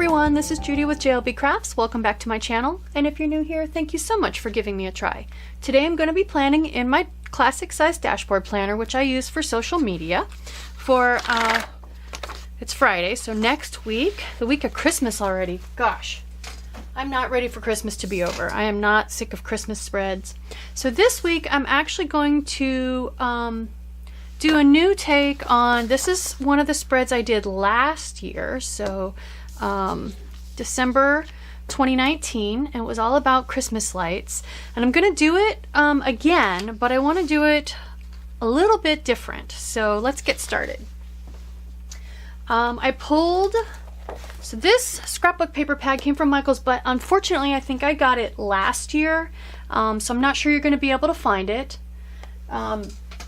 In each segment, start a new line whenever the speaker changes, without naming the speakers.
everyone, this is Judi with JLBCrafts. Welcome back to my channel, and if you're new here, thank you so much for giving me a try. Today I'm going to be planning in my classic size dashboard planner, which I use for social media. It's Friday, so next week, the week of Christmas already. Gosh, I'm not ready for Christmas to be over. I am not sick of Christmas spreads. So this week I'm actually going to do a new take on, this is one of the spreads I did last year, so December 2019, and it was all about Christmas lights. And I'm going to do it again, but I want to do it a little bit different. So let's get started. So this scrapbook paper pad came from Michael's, but unfortunately I think I got it last year, so I'm not sure you're going to be able to find it.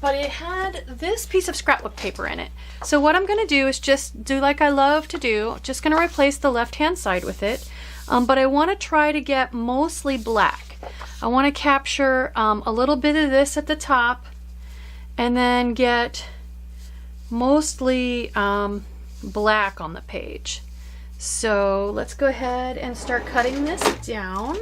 But it had this piece of scrapbook paper in it. So what I'm going to do is just do like I love to do, just going to replace the left-hand side with it. But I want to try to get mostly black. I want to capture a little bit of this at the top and then get mostly black on the page. So let's go ahead and start cutting this down.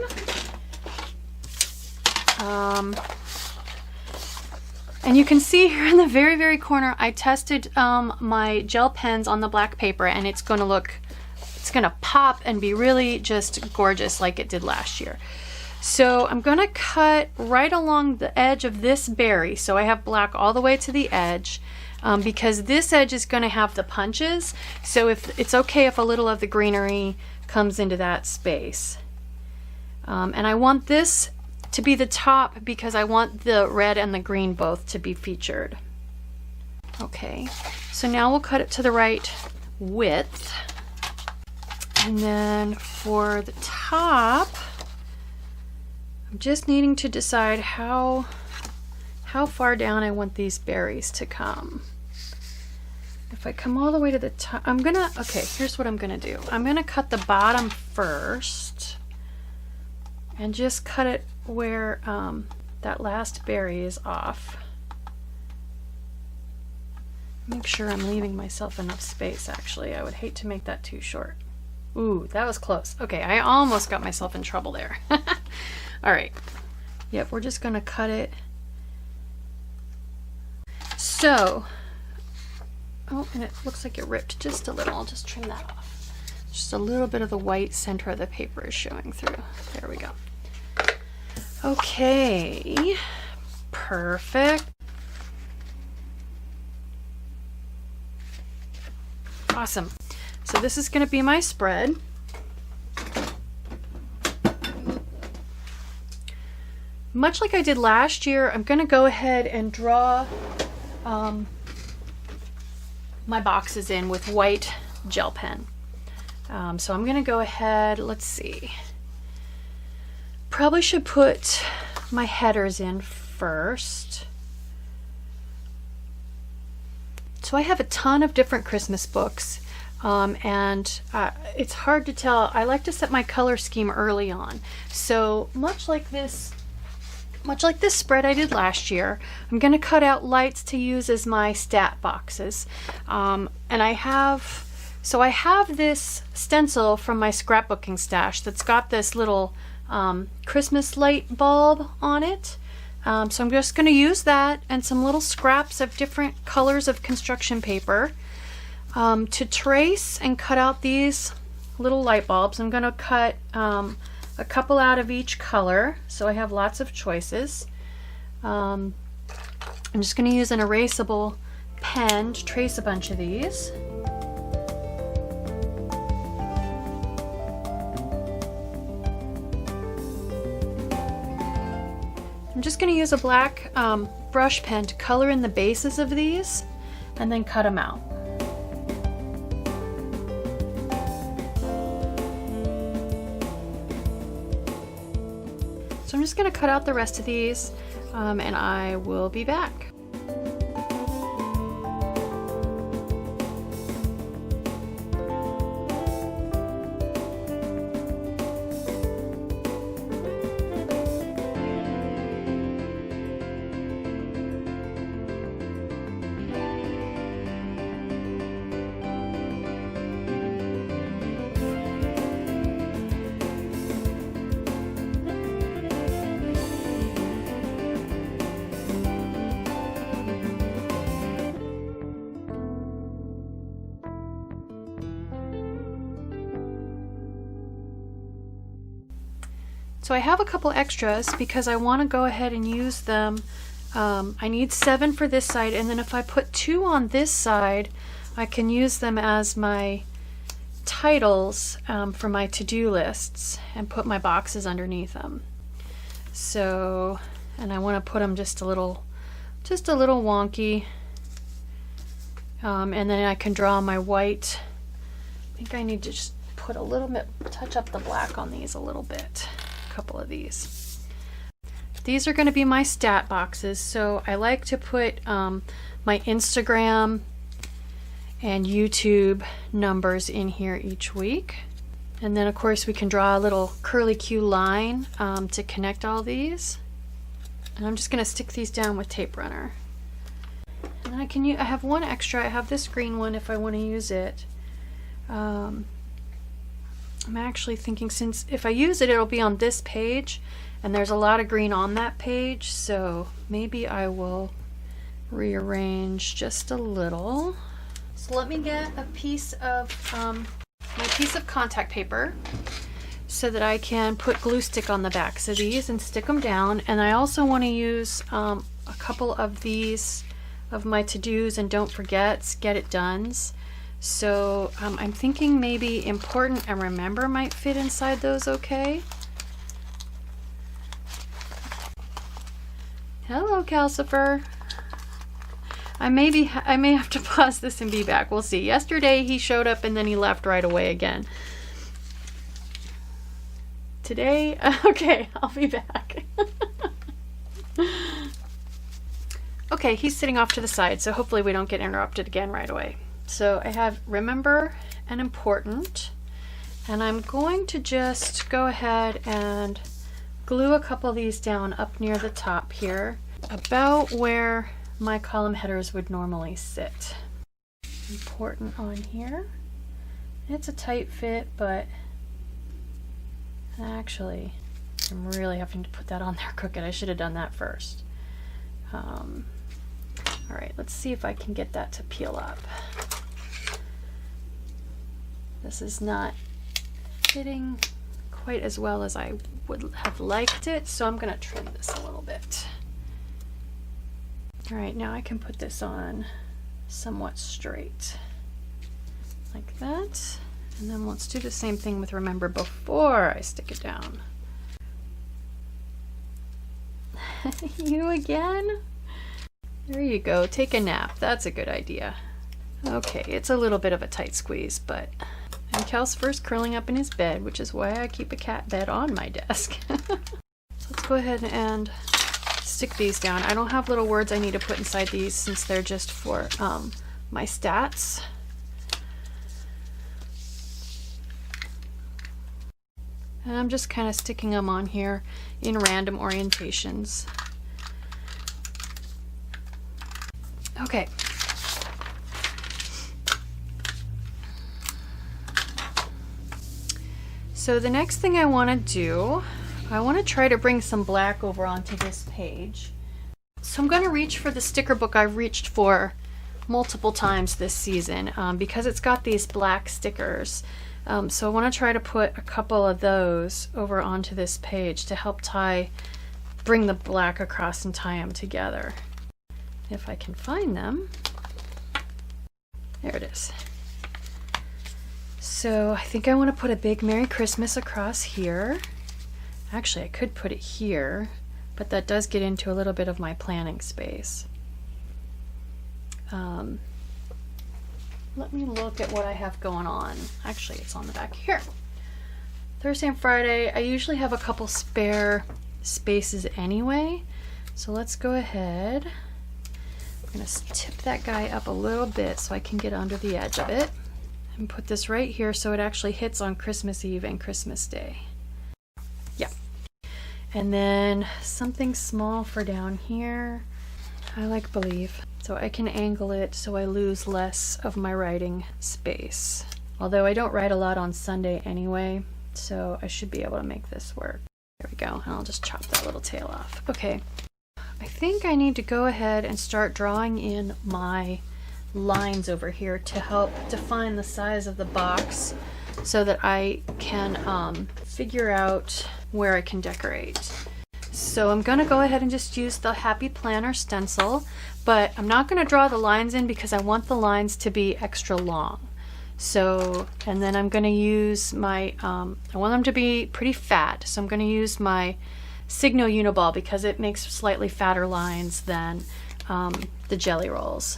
And you can see here in the very, very corner, I tested my gel pens on the black paper, and it's going to pop and be really just gorgeous like it did last year. So I'm going to cut right along the edge of this berry, so I have black all the way to the edge, because this edge is going to have the punches, so if it's okay if a little of the greenery comes into that space. And I want this to be the top because I want the red and the green both to be featured. Okay, so now we'll cut it to the right width. And then for the top, I'm just needing to decide how far down I want these berries to come. If I come all the way to the top, okay, here's what I'm gonna do. I'm gonna cut the bottom first and just cut it where that last berry is off. Make sure I'm leaving myself enough space, actually. I would hate to make that too short. Ooh, that was close. Okay, I almost got myself in trouble there. All right. Yep, we're just gonna cut it. So, oh, and it looks like it ripped just a little. I'll just trim that off. Just a little bit of the white center of the paper is showing through. There we go. Okay, perfect. Awesome. So this is going to be my spread. Much like I did last year, I'm going to go ahead and draw my boxes in with white gel pen. So I'm going to go ahead, let's see. Probably should put my headers in first. So I have a ton of different Christmas books, and it's hard to tell. I like to set my color scheme early on. So much like this spread I did last year, I'm going to cut out lights to use as my stat boxes. And I have this stencil from my scrapbooking stash that's got this little Christmas light bulb on it. So I'm just going to use that and some little scraps of different colors of construction paper to trace and cut out these little light bulbs. I'm going to cut a couple out of each color, so I have lots of choices. I'm just going to use an erasable pen to trace a bunch of these. I'm just going to use a black brush pen to color in the bases of these and then cut them out. So I'm just going to cut out the rest of these and I will be back. So I have a couple extras because I want to go ahead and use them. I need 7 for this side, and then if I put 2 on this side, I can use them as my titles for my to-do lists and put my boxes underneath them. So, and I want to put them just a little wonky, and then I can draw my white. I think I need to just put a little bit, touch up the black on these a little bit. A couple of these. These are going to be my stat boxes, so I like to put my Instagram and YouTube numbers in here each week. And then of course we can draw a little curly Q line to connect all these. And I'm just going to stick these down with tape runner. And then I have one extra. I have this green one if I want to use it. I'm actually thinking, since if I use it, it'll be on this page, and there's a lot of green on that page, so maybe I will rearrange just a little. So let me get a piece of my piece of contact paper so that I can put glue stick on the backs of these and stick them down. And I also want to use a couple of these of my to-dos and don't forgets, get it dones. So I'm thinking maybe important and remember might fit inside those okay. Hello, Calcifer. I may have to pause this and be back. We'll see. Yesterday he showed up and then he left right away again. Today, okay, I'll be back. Okay, he's sitting off to the side, so hopefully we don't get interrupted again right away. So I have remember and important, and I'm going to just go ahead and glue a couple of these down up near the top here, about where my column headers would normally sit. Important on here. It's a tight fit, but actually I'm really having to put that on there crooked. I should have done that first. All right, let's see if I can get that to peel up. This is not fitting quite as well as I would have liked it, so I'm going to trim this a little bit. All right, now I can put this on somewhat straight, like that. And then let's do the same thing with remember before I stick it down. You again? There you go, take a nap. That's a good idea. Okay, it's a little bit of a tight squeeze, but and Calcifer's curling up in his bed, which is why I keep a cat bed on my desk. So let's go ahead and stick these down. I don't have little words I need to put inside these since they're just for my stats. And I'm just kind of sticking them on here in random orientations. Okay. So the next thing I want to do, I want to try to bring some black over onto this page. So I'm going to reach for the sticker book I've reached for multiple times this season because it's got these black stickers. So I want to try to put a couple of those over onto this page to help bring the black across and tie them together. If I can find them. There it is. So I think I want to put a big Merry Christmas across here. Actually, I could put it here, but that does get into a little bit of my planning space. Let me look at what I have going on. Actually, it's on the back here. Thursday and Friday, I usually have a couple spare spaces anyway. So let's go ahead. I'm going to tip that guy up a little bit so I can get under the edge of it. And put this right here so it actually hits on Christmas Eve and Christmas Day. Yeah. And then something small for down here. I like believe. So I can angle it so I lose less of my writing space. Although I don't write a lot on Sunday anyway, so I should be able to make this work. There we go, and I'll just chop that little tail off. Okay, I think I need to go ahead and start drawing in my lines over here to help define the size of the box so that I can figure out where I can decorate. So I'm gonna go ahead and just use the Happy Planner stencil, but I'm not gonna draw the lines in because I want the lines to be extra long. So, and then I'm gonna use my, I want them to be pretty fat, so I'm gonna use my Signo Uniball because it makes slightly fatter lines than the jelly rolls.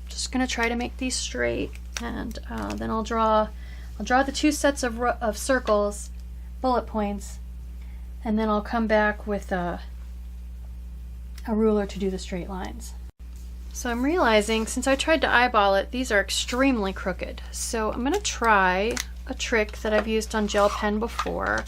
Just gonna try to make these straight, and then I'll draw the 2 sets of circles, bullet points, and then I'll come back with a ruler to do the straight lines. So I'm realizing, since I tried to eyeball it, these are extremely crooked. So I'm gonna try a trick that I've used on gel pen before.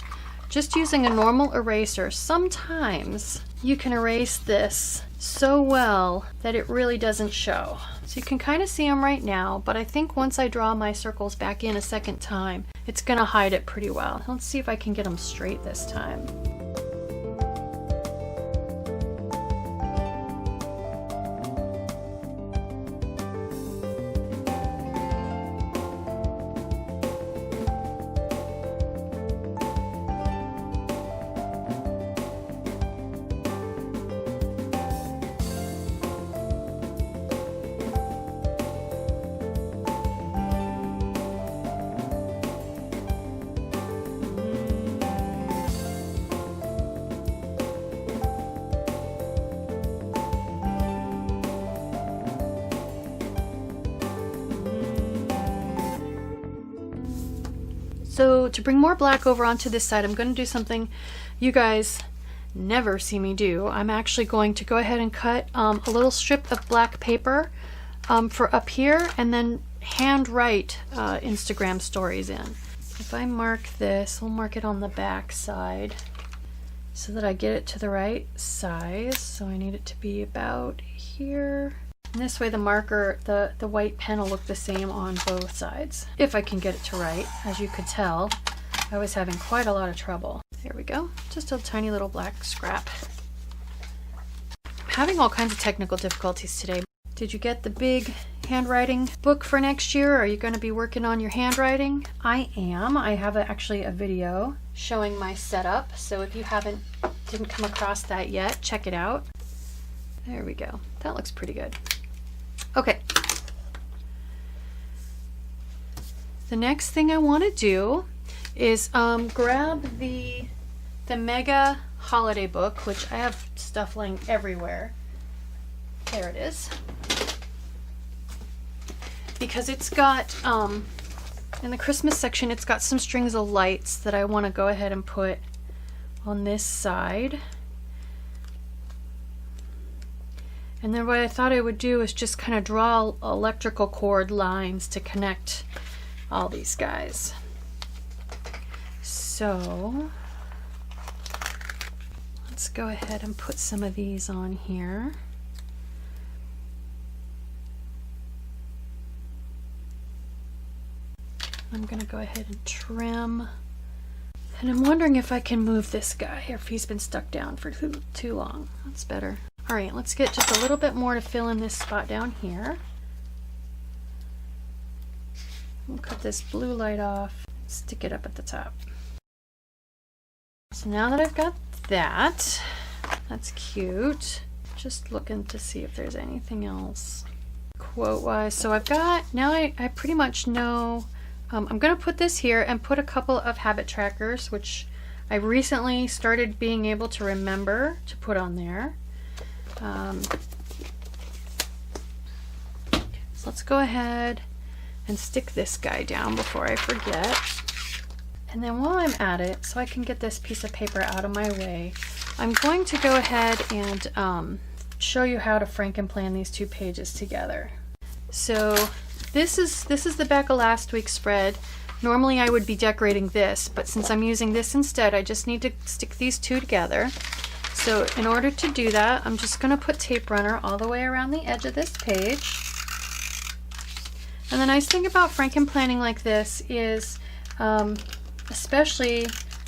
Just using a normal eraser, sometimes you can erase this so well that it really doesn't show. So you can kind of see them right now, but I think once I draw my circles back in a second time, it's gonna hide it pretty well. Let's see if I can get them straight this time. So to bring more black over onto this side, I'm going to do something you guys never see me do. I'm actually going to go ahead and cut a little strip of black paper for up here, and then hand write Instagram stories in. If I mark this, I'll mark it on the back side so that I get it to the right size. So I need it to be about here. And this way the marker, the white pen will look the same on both sides, if I can get it to write. As you could tell, I was having quite a lot of trouble. There we go, just a tiny little black scrap. I'm having all kinds of technical difficulties today. Did you get the big handwriting book for next year? Are you going to be working on your handwriting? I am. I have actually a video showing my setup, so if you didn't come across that yet, check it out. There we go. That looks pretty good. Okay. The next thing I want to do is grab the Mega Holiday Book, which I have stuff laying everywhere. There it is. Because it's got, in the Christmas section, it's got some strings of lights that I want to go ahead and put on this side. And then what I thought I would do is just kind of draw electrical cord lines to connect all these guys. So let's go ahead and put some of these on here. I'm going to go ahead and trim. And I'm wondering if I can move this guy, or if he's been stuck down for too long. That's better. All right, let's get just a little bit more to fill in this spot down here. We'll cut this blue light off, stick it up at the top. So now that I've got that, that's cute. Just looking to see if there's anything else quote-wise. So I've got, now I pretty much know, I'm gonna put this here and put a couple of habit trackers, which I recently started being able to remember to put on there. So let's go ahead and stick this guy down before I forget. And then while I'm at it, so I can get this piece of paper out of my way, I'm going to go ahead and show you how to Frankenplan these 2 pages together. So this is the back of last week's spread. Normally I would be decorating this, but since I'm using this instead, I just need to stick these 2 together. So in order to do that, I'm just going to put tape runner all the way around the edge of this page. And the nice thing about Frankenplanning like this is, especially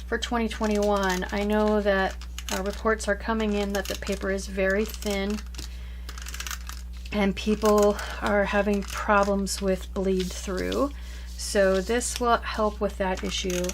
for 2021, I know that reports are coming in that the paper is very thin and people are having problems with bleed through. So this will help with that issue.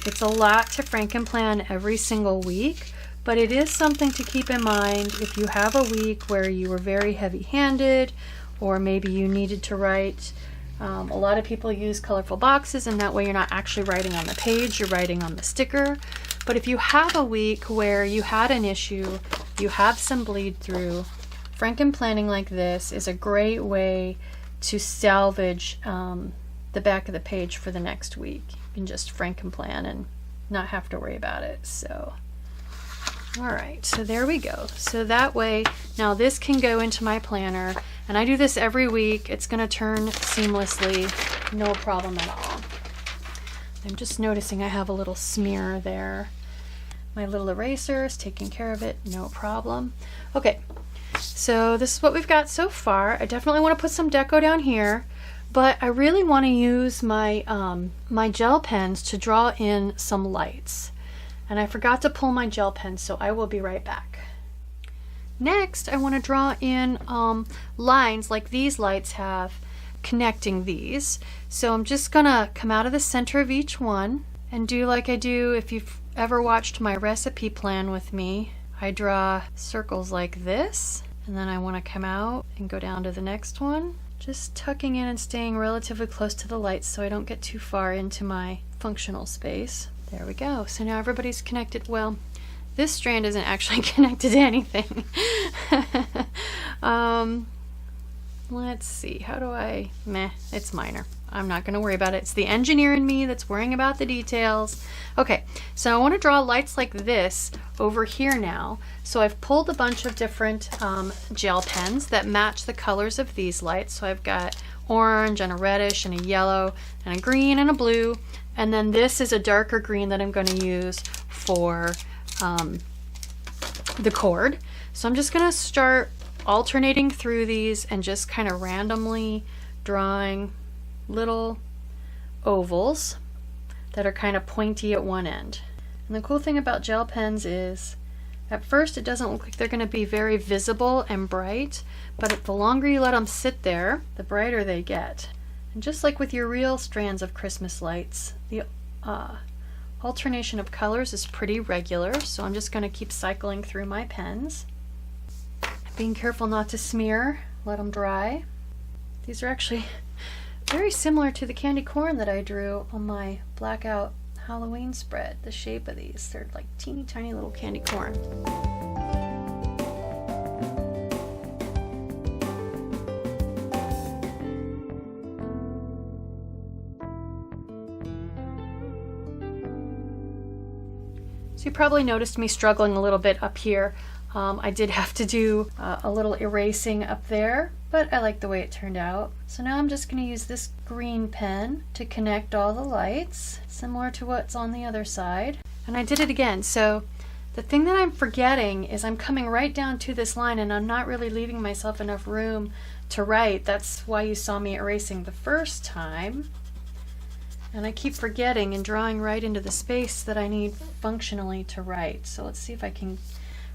It's a lot to Frankenplan every single week, but it is something to keep in mind if you have a week where you were very heavy-handed, or maybe you needed to write. A lot of people use colorful boxes, and that way you're not actually writing on the page, you're writing on the sticker. But if you have a week where you had an issue, you have some bleed through, Frankenplanning like this is a great way to salvage the back of the page for the next week. You can just Frankenplan and not have to worry about it. So, all right, so there we go. So that way, now this can go into my planner, and I do this every week. It's gonna turn seamlessly, no problem at all. I'm just noticing I have a little smear there. My little eraser is taking care of it, no problem. Okay, so this is what we've got so far. I definitely want to put some deco down here, but I really want to use my my gel pens to draw in some lights. And I forgot to pull my gel pen, so I will be right back. Next, I want to draw in lines like these lights have connecting these. So I'm just gonna come out of the center of each one and do like I do if you've ever watched my recipe plan with me. I draw circles like this, and then I want to come out and go down to the next one, just tucking in and staying relatively close to the lights so I don't get too far into my functional space. There we go. So now everybody's connected. Well, this strand isn't actually connected to anything. Let's see, how do I, it's minor. I'm not gonna worry about it. It's the engineer in me that's worrying about the details. Okay, so I wanna draw lights like this over here now. So I've pulled a bunch of different gel pens that match the colors of these lights. So I've got orange and a reddish and a yellow and a green and a blue. And then this is a darker green that I'm gonna use for the cord. So I'm just gonna start alternating through these and just kind of randomly drawing little ovals that are kind of pointy at one end. And the cool thing about gel pens is at first it doesn't look like they're going to be very visible and bright, but the longer you let them sit there, the brighter they get. And just like with your real strands of Christmas lights, the alternation of colors is pretty regular, so I'm just going to keep cycling through my pens. Being careful not to smear, let them dry. These are actually very similar to the candy corn that I drew on my blackout Halloween spread. The shape of these, they're like teeny tiny little candy corn. So you probably noticed me struggling a little bit up here. I did have to do a little erasing up there, but I like the way it turned out. So now I'm just going to use this green pen to connect all the lights, similar to what's on the other side. And I did it again. So the thing that I'm forgetting is I'm coming right down to this line and I'm not really leaving myself enough room to write. That's why you saw me erasing the first time. And I keep forgetting and drawing right into the space that I need functionally to write. So let's see if I can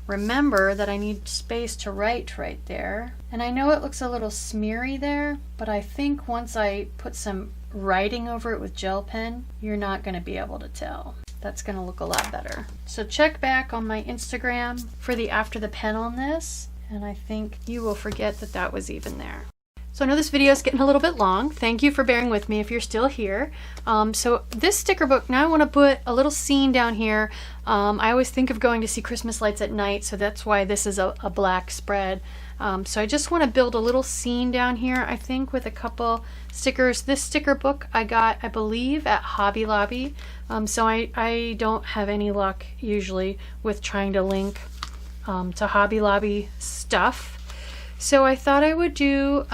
remember that I need space to write right there. And I know it looks a little smeary there, but I think once I put some writing over it with gel pen, you're not going to be able to tell. That's going to look a lot better. So check back on my Instagram for the after the pen on this, and I think you will forget that that was even there. So I know this video is getting a little bit long. Thank you for bearing with me if you're still here. So this sticker book, now I want to put a little scene down here. I always think of going to see Christmas lights at night, so that's why this is a black spread. So I just want to build a little scene down here, I think, with a couple stickers. This sticker book I got, I believe, at Hobby Lobby. So I don't have any luck usually with trying to link to Hobby Lobby stuff. So I thought I would do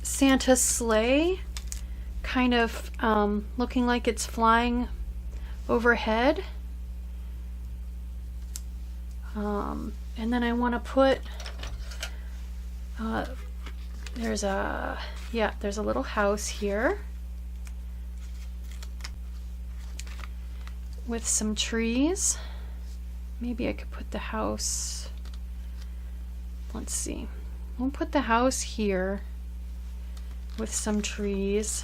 Santa's sleigh, kind of looking like it's flying overhead. And then I want to put, there's a little house here with some trees. Maybe I could put the house, let's see, we'll put the house here with some trees.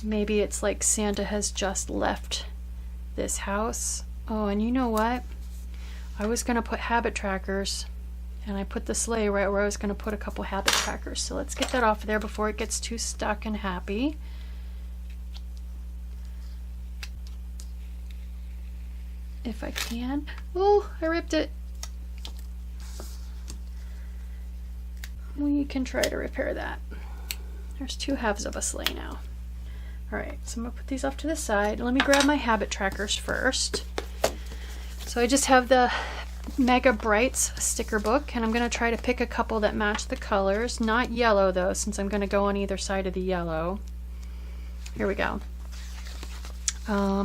Maybe it's like Santa has just left this house. Oh, and you know what? I was gonna put habit trackers, and I put the sleigh right where I was gonna put a couple habit trackers. So let's get that off there before it gets too stuck and happy. If I can. Oh, I ripped it. We can try to repair that. There's two halves of a sleigh now. All right, so I'm gonna put these off to the side. Let me grab my habit trackers first. So I just have the Mega Brights sticker book, and I'm gonna try to pick a couple that match the colors. Not yellow though, since I'm gonna go on either side of the yellow. Here we go.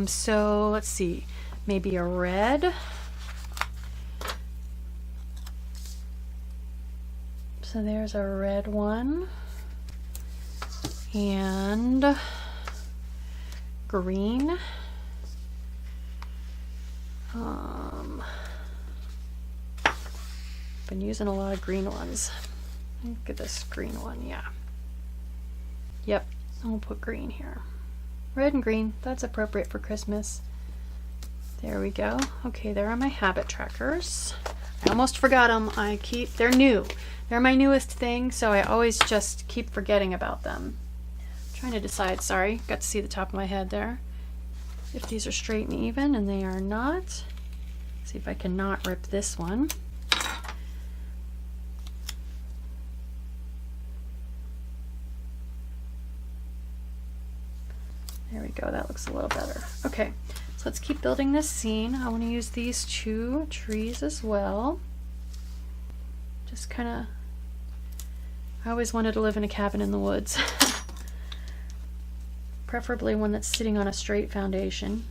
So let's see, maybe a red. So there's a red one. And green. Been using a lot of green ones. Look at this green one, yeah. Yep, I'll put green here. Red and green, that's appropriate for Christmas. There we go. Okay, there are my habit trackers. I almost forgot them. They're new. They're my newest thing, so I always just keep forgetting about them. I'm trying to decide, sorry, got to see the top of my head there. If these are straight and even, and they are not. See if I can not rip this one. There we go, that looks a little better. Okay, so let's keep building this scene. I want to use these two trees as well. Just kind of, I always wanted to live in a cabin in the woods. Preferably one that's sitting on a straight foundation.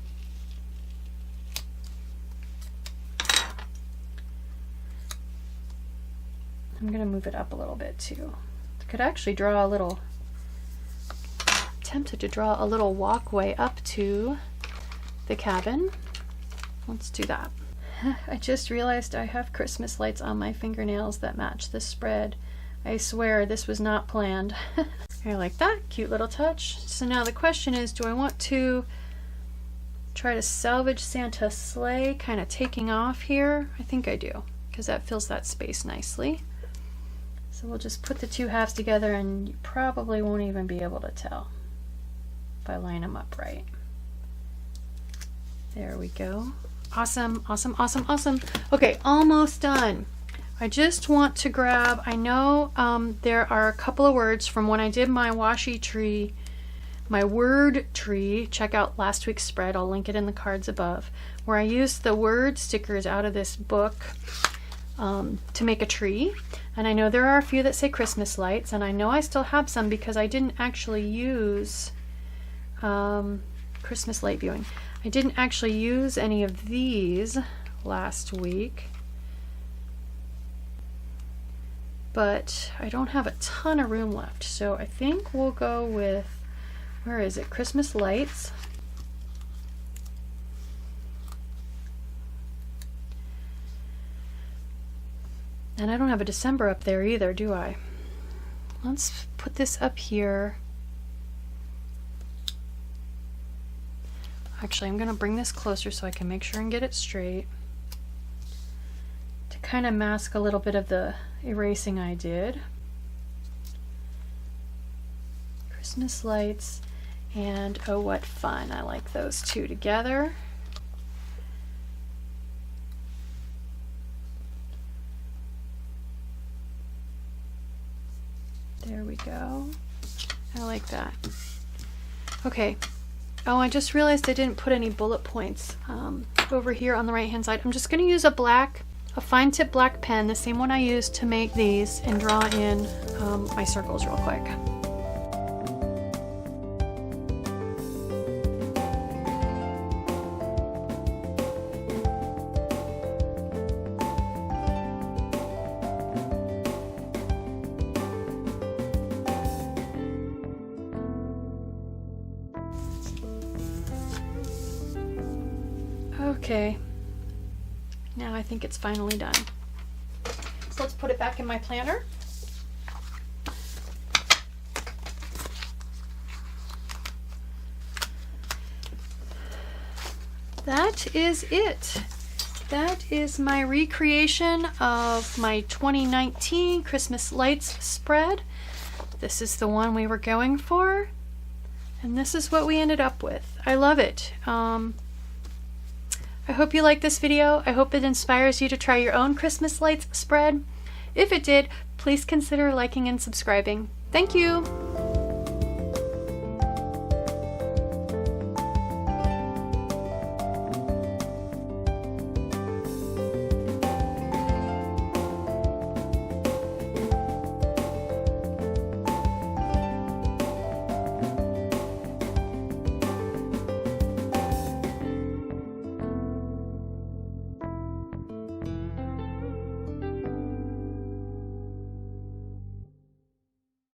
I'm going to move it up a little bit too. I could actually draw a little, tempted to draw a little walkway up to the cabin. Let's do that. I just realized I have Christmas lights on my fingernails that match this spread. I swear this was not planned. I like that, cute little touch. So now the question is, do I want to try to salvage Santa's sleigh, kind of taking off here? I think I do, because that fills that space nicely. So we'll just put the two halves together, and you probably won't even be able to tell if I line them up right. There we go. Awesome, awesome, awesome, awesome. Okay, almost done. I just want to grab, I know there are a couple of words from when I did my washi tree, my word tree. Check out last week's spread, I'll link it in the cards above, where I used the word stickers out of this book to make a tree. And I know there are a few that say Christmas lights, and I know I still have some because I didn't actually use Christmas light viewing. I didn't actually use any of these last week, but I don't have a ton of room left, so I think we'll go with, where is it, Christmas lights. And I don't have a December up there either, do I? Let's put this up here. Actually, I'm going to bring this closer so I can make sure and get it straight, to kind of mask a little bit of the erasing I did. Christmas lights and oh what fun. I like those two together. There we go. I like that. Okay. Oh, I just realized I didn't put any bullet points over here on the right hand side. I'm just going to use a fine tip black pen, the same one I used to make these, and draw in my circles real quick. Okay, now I think it's finally done. So let's put it back in my planner. that is it. That is my recreation of my 2019 Christmas lights spread. This is the one we were going for, and this is what we ended up with. I love it. I hope you like this video. I hope it inspires you to try your own Christmas lights spread. If it did, please consider liking and subscribing. Thank you.